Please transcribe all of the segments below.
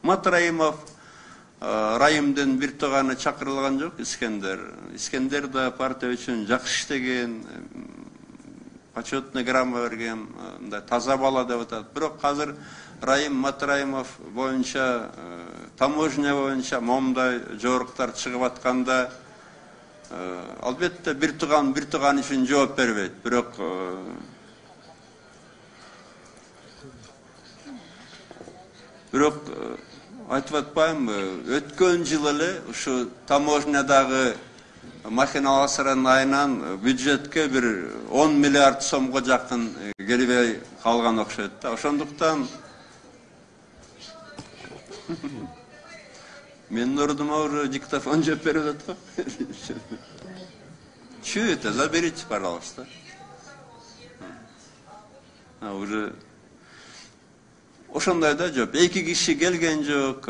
Матраимов райымдын бир тууганы чакырылган жок, Искендер. Искендер да партия үчүн жакшы иштеген, почетный грамота берген, таза бала деп атат. Бирок азыр Райым Матраимов боюнча, таможня боюнча момундай жоруктар чыгып атканда, албетте бир тууган үчүн жооп бербейт. Бирок айтып атпаймынбы, өткөн жыл эле ушу таможнядагы махиналашырын айынан бюджетке бир 10 миллиард сомго жакын келбей калган окшойт да. Ошондуктан менин ордума уже диктофон жеп берип атат. Чуете, заберите, пожалуйста. Уже ошондой да жооп. Эки киши келген жок.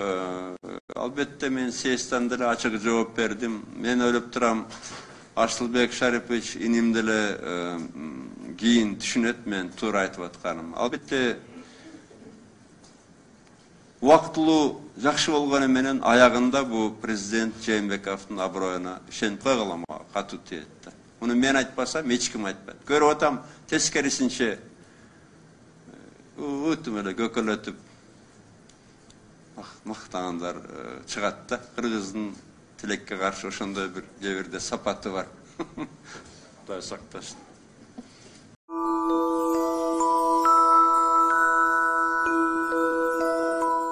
Албетте мен съездден деле ачык жооп бердим. Мен ойлоп турам, Асылбек Шарипович иним деле кийин түшүнөт мен туура айтып атканым. Албетте убактылуу жакшы болгону менен аягында бу президент Жээнбековдун аброюна ишенип койгула катуу тиет да. Муну мен айтпасам эч ким айтпайт. Көрүп атам, тескерисинче өтүм эле көкөлөтүп мактагандар чыгат да. Кыргыздын тилекке каршы ошондой бир жебирде сапаты бар. Кудай сактасын.